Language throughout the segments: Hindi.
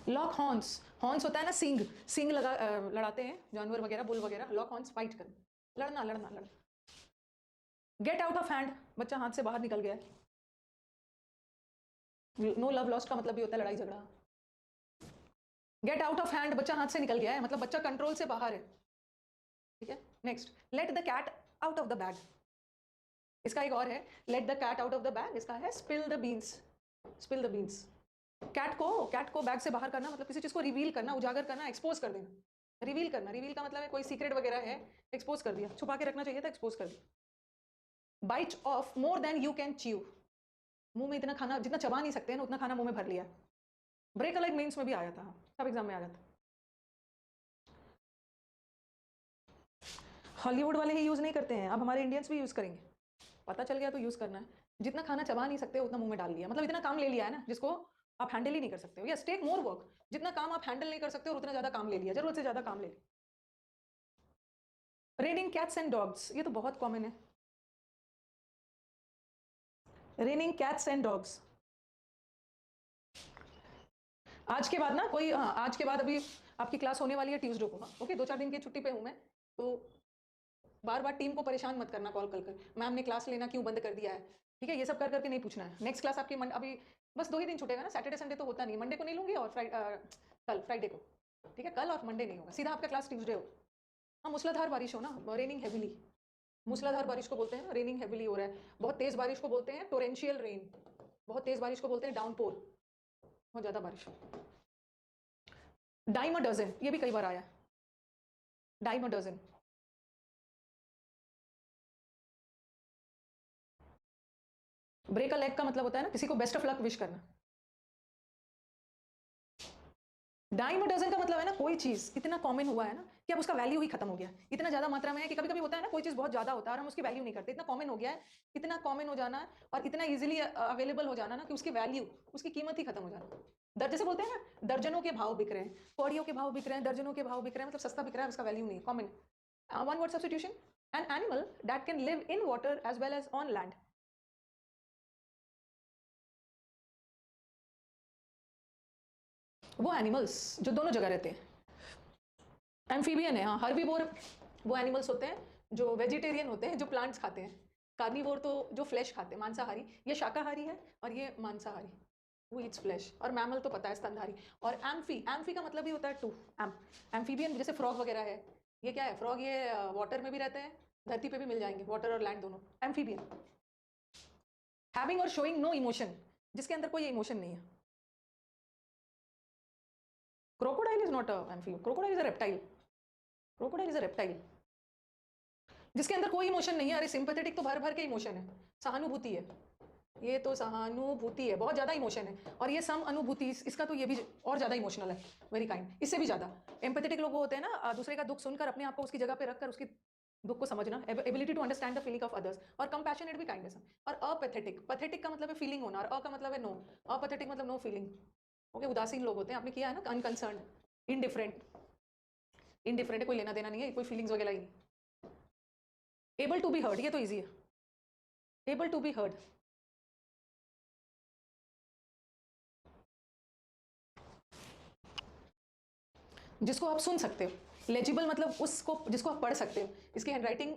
लॉक हॉर्न्स, हॉर्न्स होता है ना सींग, सींग लड़ाते हैं जानवर वगैरह, बुल वगैरह, लॉक हॉर्न्स फाइट कर, लड़ना लड़ना लड़ना। गेट आउट ऑफ हैंड, बच्चा हाथ से बाहर निकल गया है। नो लव लॉस्ट का मतलब भी होता है लड़ाई झगड़ा। गेट आउट ऑफ हैंड, बच्चा हाथ से निकल गया है, मतलब बच्चा कंट्रोल से बाहर है, ठीक है। Next, let the cat out of the bag. इसका एक और है, let the cat out of the bag, इसका है spill the beans, spill the beans. Cat को बैग से बाहर करना मतलब किसी चीज को रिवील करना, उजागर करना, एक्सपोज कर देना। रिवील करना, रिवील का मतलब है कोई सीक्रेट वगैरह है, एक्सपोज कर दिया, छुपा के रखना चाहिए था, एक्सपोज कर दिया। Bite off more than you can chew, मुंह में इतना खाना जितना चबा नहीं सकते हैं ना उतना खाना मुंह में भर लिया। ब्रेक अ लेग मेंस में भी आया था, सब एग्जाम में आ जाता। हॉलीवुड वाले ही यूज नहीं करते हैं, अब हमारे इंडियंस भी यूज करेंगे, पता चल गया तो यूज करना है। जितना खाना चबा नहीं सकते उतना मुंह में डाल लिया, मतलब इतना काम ले लिया है ना जिसको आप हैंडल ही नहीं कर सकते हो। यस, टेक मोर वर्क, जितना काम आप हैंडल नहीं कर सकते और उतना ज्यादा काम ले लिया, जरूरत से ज्यादा काम ले लिया। रेनिंग कैट्स एंड डॉग्स, ये तो बहुत कॉमन है, रेनिंग कैट्स एंड डॉग्स। आज के बाद ना कोई, हाँ आज के बाद अभी आपकी क्लास होने वाली है ट्यूसडे को, हाँ ओके, 2-4 दिन की छुट्टी पे हूं मैं, तो बार बार टीम को परेशान मत करना कॉल कर, मैम ने क्लास लेना क्यों बंद कर दिया है, ठीक है, ये सब कर करके नहीं पूछना है। नेक्स्ट क्लास आपकी अभी बस 2 ही दिन छूटेगा ना, सैटरडे संडे तो होता नहीं, मंडे को नहीं लूंगी और कल फ्राइडे को, ठीक है, कल और मंडे नहीं होगा, सीधा आपका क्लास ट्यूसडे हो। हाँ मूसलाधार बारिश हो ना, रेनिंग हैविली, मूसलाधार बारिश को बोलते हैं ना, रेनिंग हैविली हो रहा है। बहुत तेज बारिश को बोलते हैं टोरेंशियल रेन, बहुत तेज बारिश को बोलते हैं डाउनपोर, बहुत ज्यादा बारिश। डाइम अ डजन, ये भी कई बार आया, dime a dozen. Break a leg का मतलब होता है ना किसी को बेस्ट ऑफ लक विश करना। डाइम अ डजन का मतलब है ना कोई चीज इतना कॉमन हुआ है ना कि अब उसका वैल्यू ही खत्म हो गया, इतना ज्यादा मात्रा में है कि कभी कभी होता है ना कोई चीज बहुत ज्यादा होता है और हम उसकी वैल्यू नहीं करते, इतना कॉमन हो गया है, इतना कॉमन हो जाना और इतना इजीली अवेलेबल हो जाना ना कि उसकी वैल्यू, उसकी कीमत ही खत्म हो जाना। जैसे बोलते हैं ना दर्जनों के भाव बिक रहे हैं, कौड़ियों के भाव बिक रहे हैं, दर्जनों के भाव बिक रहे हैं, मतलब सस्ता बिक रहा है, उसका वैल्यू नहीं, common. One word substitution, an animal that can live in water as well as on land. वो एनिमल्स जो दोनों जगह रहते हैं, एम्फीबियन है, हाँ हर्बीवोर वो एनिमल्स होते हैं जो वेजिटेरियन होते हैं, जो प्लांट्स खाते हैं। कार्निवोर तो जो फ्लैश खाते हैं, मांसाहारी, ये शाकाहारी है और ये मांसाहारी, वो ईट्स फ्लैश। और मैमल तो पता है स्तनधारी। और एम्फी, एम्फी का मतलब भी होता है टू, एम्फीबियन जैसे फ्रॉग वगैरह है, ये क्या है, फ्रॉग ये वाटर में भी रहते हैं, धरती पे भी मिल जाएंगे, वाटर और लैंड दोनों, एम्फीबियन। हैविंग और शोइंग नो इमोशन, जिसके अंदर कोई इमोशन नहीं है। Crocodile is not a amphibian, crocodile is a reptile, crocodile is a reptile जिसके अंदर कोई इमोशन नहीं है। अरे सिंपैथेटिक तो भर भर के इमोशन है, सहानुभूति है, ये तो सहानुभूति है, बहुत ज्यादा इमोशन है। और ये सम अनुभूति, इसका तो ये भी और ज्यादा इमोशनल है, वेरी काइंड, इससे भी ज्यादा। एम्पैथेटिक लोग होते हैं ना, दूसरे का दुख सुनकर अपने आप को उसकी जगह पे रखकर उसकी दुख को समझना, ability to understand the feeling of others. और कंपैशनेट भी काइंडनेस। और अपैथेटिक, पैथेटिक का मतलब है फीलिंग होना, और अ का मतलब है नो, अपैथेटिक मतलब नो फीलिंग, ओके, उदासीन लोग होते हैं, आपने किया है ना, अनकंसर्न, इनडिफरेंट, इनडिफरेंट है, कोई लेना देना नहीं है, कोई फीलिंग्स वगैरह ही नहीं। एबल टू बी हर्ड, ये तो ईजी है, एबल टू बी हर्ड, जिसको आप सुन सकते हो। लेजिबल मतलब उसको जिसको आप पढ़ सकते हो, इसकी हैंडराइटिंग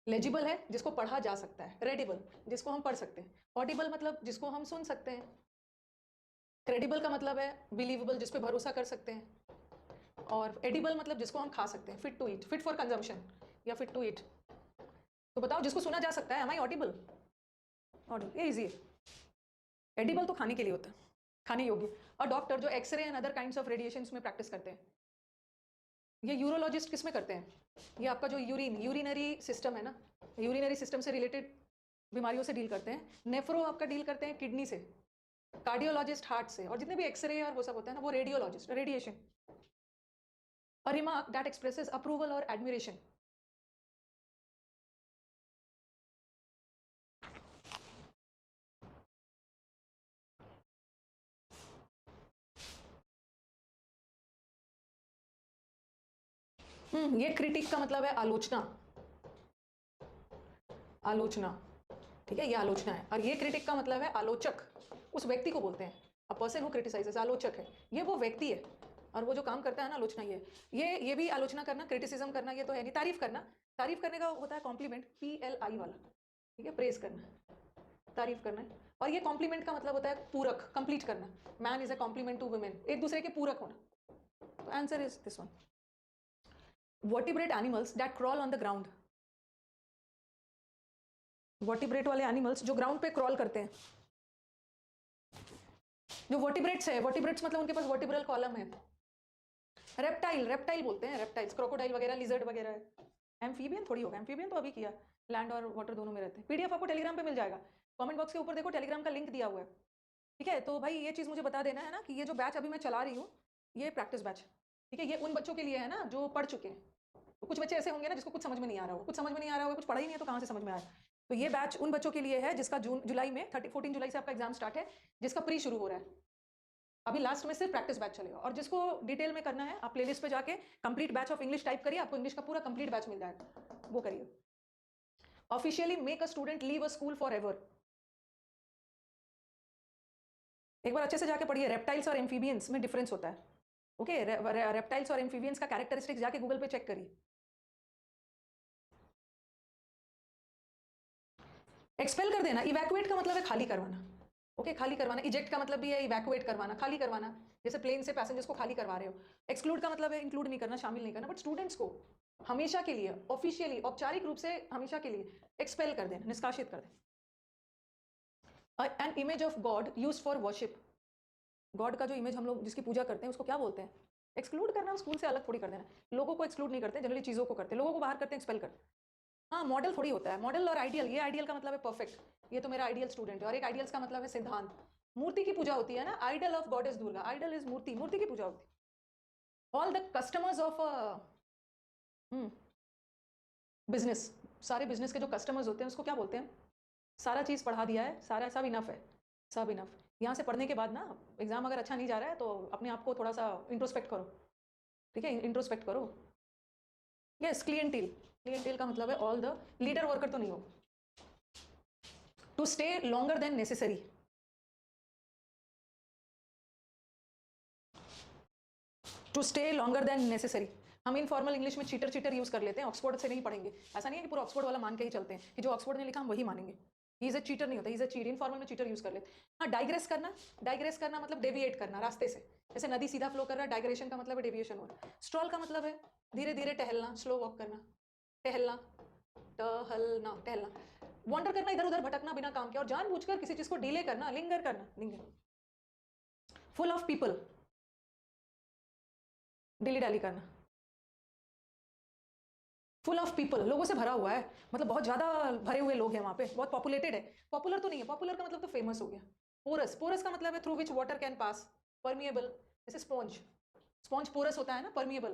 लेजिबल है, जिसको पढ़ा जा सकता है। रेडिबल, जिसको हम पढ़ सकते हैं। ऑडिबल मतलब जिसको हम सुन सकते हैं। क्रेडिबल का मतलब है बिलीवेबल, जिस पे भरोसा कर सकते हैं। और एडिबल मतलब जिसको हम खा सकते हैं। Fit to eat, fit for consumption या फिट टू ईट। तो बताओ जिसको सुना जा सकता है, एम आई ऑडिबल? ऑडिबल, ये इजी है। एडिबल तो खाने के लिए होता है, खाने योग्य। और डॉक्टर जो x-ray and other kinds of radiation में प्रैक्टिस करते हैं। ये यूरोलॉजिस्ट किस में करते हैं? ये आपका जो यूरिनरी सिस्टम है ना, यूरिनरी सिस्टम से रिलेटेड बीमारियों से डील करते हैं। नेफ्रो आपका डील करते हैं किडनी से। कार्डियोलॉजिस्ट हार्ट से। और जितने भी एक्सरे और वो सब होता है ना, वो radiologist radiation. A remark that expresses approval और एडमिरेशन। ये क्रिटिक का मतलब है आलोचना, आलोचना, ठीक है, ये आलोचना है। और ये क्रिटिक का मतलब है आलोचक, उस व्यक्ति को बोलते हैं। अ पर्सन हु क्रिटिसाइजेस, आलोचक है, ये वो व्यक्ति है, और वो जो काम करता है ना आलोचना, ये भी आलोचना करना, क्रिटिसिज्म करना, ये तो है नहीं। तारीफ करना, तारीफ करने का होता है कॉम्प्लीमेंट, PLI वाला, ठीक है, प्रेज करना, तारीफ करना है। और ये कॉम्प्लीमेंट का मतलब होता है पूरक, कंप्लीट करना। Man is a complement to women, एक दूसरे के पूरक होना। तो answer is this one. Vertebrate animals that crawl on the ground, vertebrate वाले एनिमल्स जो ग्राउंड पे क्रॉल करते हैं, जो वर्टिब्रेट्स है, वर्टिब्रेट्स मतलब उनके पास वर्टिब्रल कॉलम है। रेप्टाइल, रेप्टाइल बोलते हैं, रेप्टाइल्स, क्रोकोडाइल वगैरह, लिजर्ड वगैरह है। एम्फीबियन थोड़ी होगा, एम्फीबियन तो अभी किया, लैंड और वाटर दोनों में रहते हैं। पीडीएफ आपको टेलीग्राम पे मिल जाएगा, कमेंट बॉक्स के ऊपर देखो, टेलीग्राम का लिंक दिया हुआ है, ठीक है। तो भाई ये चीज़ मुझे बता देना है ना कि ये जो बैच अभी मैं चला रही हूँ, ये प्रैक्टिस बैच, ठीक है, ये उन बच्चों के लिए है ना जो पढ़ चुके हैं। तो कुछ बच्चे ऐसे होंगे ना जिसको कुछ समझ में नहीं आ रहा हो, कुछ समझ में नहीं आ रहा होगा, कुछ पढ़ा ही नहीं है तो कहाँ से समझ में आया। तो ये बैच उन बच्चों के लिए है जिसका जुलाई में 14 जुलाई से आपका एग्जाम स्टार्ट है, जिसका प्री शुरू हो रहा है। अभी लास्ट में सिर्फ प्रैक्टिस बैच चलेगा, और जिसको डिटेल में करना है आप प्लेलिस्ट पे जाके complete batch of English type करिए, आपको इंग्लिश का पूरा कंप्लीट बैच मिल जाएगा, वो करिए। Officially make a student leave a school for ever, एक बार अच्छे से जाके पढ़िए, रेप्टाइल्स और एम्फीबियंस में डिफरेंस होता है, ओके। रेप्टाइल्स और एम्फीबियंस का कैरेक्टरिस्टिक्स जाके गूगल पे चेक करिए। एक्सपेल कर देना, इवैक्यूएट का मतलब है खाली करवाना, ओके, खाली करवाना। इजेक्ट का मतलब भी है इवैक्यूएट करवाना, खाली करवाना, जैसे प्लेन से पैसेंजर्स को खाली करवा रहे हो। एक्सक्लूड का मतलब है इंक्लूड नहीं करना, शामिल नहीं करना। बट स्टूडेंट्स को हमेशा के लिए, ऑफिशियली, औपचारिक रूप से हमेशा के लिए एक्सपेल कर देना, निष्कासित कर देना। An image of God use for worship, God का जो इमेज हम लोग जिसकी पूजा करते हैं उसको क्या बोलते हैं? एक्सक्लूड करना, स्कूल से अलग थोड़ी कर देना। लोगों को एक्सक्लूड नहीं करते, जनरली चीज़ों को करते हैं, लोगों को बाहर करते हैं, एक्सपेल करते हैं। हाँ, मॉडल थोड़ी होता है, मॉडल और आइडियल, ये आइडियल का मतलब है परफेक्ट, ये तो मेरा आइडियल स्टूडेंट है, और एक आइडियल्स का मतलब है सिद्धांत। मूर्ति की पूजा होती है ना, idol of goddess Durga, idol is मूर्ति, मूर्ति की पूजा होती है। All the customers of business, सारे बिजनेस के जो कस्टमर्स होते हैं उसको क्या बोलते हैं? सारा चीज़ पढ़ा दिया है, सारा सब इनफ है, सब इनफ। यहाँ से पढ़ने के बाद ना एग्जाम अगर अच्छा नहीं जा रहा है तो अपने आप को थोड़ा सा इंट्रोस्पेक्ट करो, ठीक है, इंट्रोस्पेक्ट करो। यस, क्लियंटेल, क्लियंटेल का मतलब है ऑल द, लीडर वर्कर तो नहीं हो। To stay longer than necessary, to stay longer than necessary. हम इनफॉर्मल इंग्लिश में चीटर चीटर यूज कर लेते हैं, ऑक्सफोर्ड से नहीं पढ़ेंगे। ऐसा नहीं है कि पूरा ऑक्सफोर्ड वाला मान के ही चलते हैं कि जो ऑक्सफोर्ड ने लिखा हम वही मानेंगे। ही इज अ चीटर नहीं होता, he is a cheat, informal में चीटर यूज कर लेते हैं। हाँ, डाइग्रेस करना, डाइग्रेस करना मतलब डेविएट करना रास्ते से, जैसे नदी सीधा फ्लो कर रहा है, डाइग्रेशन का मतलब है डेविएशन हो रहा है। स्ट्रॉल का मतलब है धीरे धीरे टहलना, स्लो वॉक करना, टहलना, टहलना, टहलना। वॉन्डर करना, इधर उधर भटकना बिना काम के, और जानबूझकर किसी चीज को डिले करना, लिंगर करना, लिंगर। फुल ऑफ पीपल, डिली डाली करना। फुल ऑफ पीपल, लोगों से भरा हुआ है, मतलब बहुत ज्यादा भरे हुए लोग हैं वहां पे, बहुत पॉपुलेटेड है। पॉपुलर तो नहीं है, पॉपुलर का मतलब तो फेमस हो गया। पोरस, पोरस का मतलब है through which water can pass, permeable, जैसे स्पॉन्ज, स्पॉन्ज पोरस होता है ना, परमिएबल,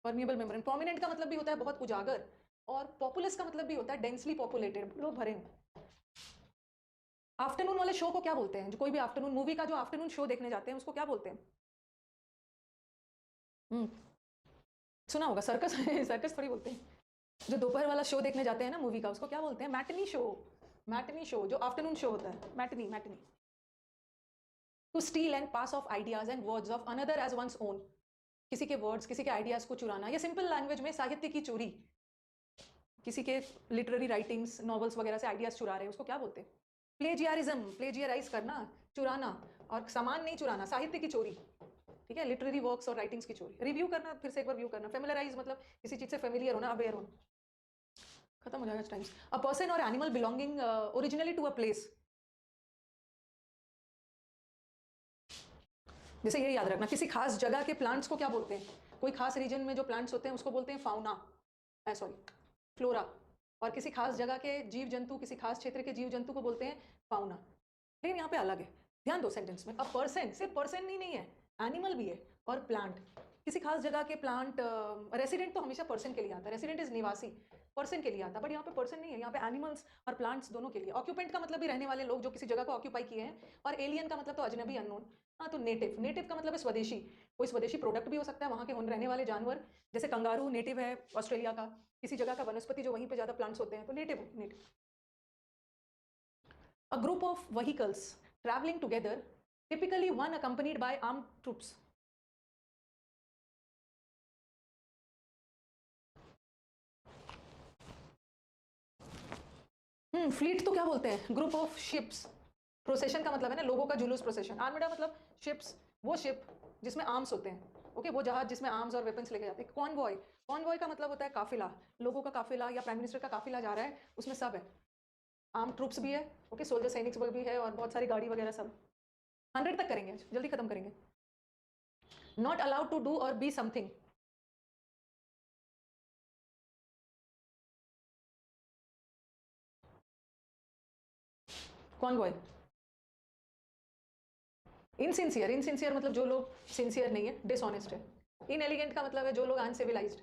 परमिएबल मेम्ब्रेन। प्रोमिनेंट का मतलब भी होता है बहुत उजागर, और पॉपुलस का मतलब भी होता है डेंसली पॉपुलेटेड, लोग भरे हुए। आफ्टरनून वाले शो को क्या बोलते हैं? जो कोई भी आफ्टरनून मूवी का जो आफ्टरनून शो देखने जाते हैं उसको क्या बोलते हैं? सुना होगा, सर्कस सर्कस थोड़ी बोलते हैं। जो दोपहर वाला शो देखने जाते हैं ना मूवी का, उसको क्या बोलते हैं? मैटनी शो, मैटनी शो, जो आफ्टरनून शो होता है, matinee, matinee. To steal and pass off ideas and words of another as one's own, किसी के वर्ड्स, किसी के आइडियाज को चुराना, या सिंपल लैंग्वेज में साहित्य की चोरी, किसी के लिटरेरी राइटिंग्स, नॉवेल्स वगैरह से आइडियाज चुरा रहे हैं, उसको क्या बोलते हैं? प्लेजियारिज्म, प्लेजियराइज करना, चुराना, और सामान नहीं चुराना, साहित्य की चोरी, ठीक है, लिटरेरी वर्क्स और राइटिंग्स की चोरी। रिव्यू करना, फिर से एक बार व्यू करना। फेमिलराइज मतलब किसी चीज से फेमिलियर होना, अवेयर होना। खत्म हो जाएगा टाइम्स। अ पर्सन और animal belonging originally to a place, जैसे ये याद रखना, किसी खास जगह के प्लांट्स को क्या बोलते हैं? कोई खास रीजन में जो प्लांट्स होते हैं उसको बोलते हैं फाउना, सॉरी, फ्लोरा। और किसी खास जगह के जीव जंतु, किसी खास क्षेत्र के जीव जंतु को बोलते हैं फाउना। लेकिन यहाँ पे अलग है, ध्यान दो सेंटेंस में। अ पर्सन सिर्फ पर्सन ही नहीं है, एनिमल भी है, और प्लांट, किसी खास जगह के प्लांट। रेसिडेंट तो हमेशा पर्सन के लिए आता है, रेसिडेंट इज निवासी, पर्सन के लिए आता है, बट यहाँ पे पर्सन नहीं है, यहाँ पे एनिमल्स और प्लांट्स दोनों के लिए। ऑक्यूपेंट का मतलब भी रहने वाले लोग जो किसी जगह को ऑक्यूपाई किए हैं, और एलियन का मतलब तो अजनबी, अननोन। हाँ, तो नेटिव, नेटिव का मतलब है स्वदेशी, कोई स्वदेशी प्रोडक्ट भी हो सकता है, वहाँ के रहने वाले जानवर, जैसे कंगारू नेटिव है ऑस्ट्रेलिया का, किसी जगह का वनस्पति जो वहीं पे ज्यादा प्लांट्स होते हैं, तो native, native. A group of vehicles traveling together, typically one accompanied by armed troops. Fleet तो क्या बोलते हैं, ग्रुप ऑफ शिप्स. प्रोसेशन का मतलब है ना लोगों का जुलूस प्रोसेशन. आर्मडा मतलब शिप्स, वो शिप जिसमें आर्म्स होते हैं. ओके, वो जहाज जिसमें आर्म्स और वेपन्स लेके जाते हैं. कॉन्वॉय, कॉन्वॉय का मतलब होता है काफिला, लोगों का काफिला या प्राइम मिनिस्टर का काफिला जा रहा है, उसमें सब है. आर्म ट्रूप्स भी है, ओके, सोल्जर सैनिक भी है, और बहुत सारी गाड़ी वगैरह सब. 100 तक करेंगे, जल्दी खत्म करेंगे. नॉट अलाउड टू डू और be something. Convoy. Insincere, insincere मतलब जो लोग सिंसियर नहीं है, डिसऑनेस्ट है. इनएलिगेंट का मतलब है जो लोग अनसिविलाइज्ड.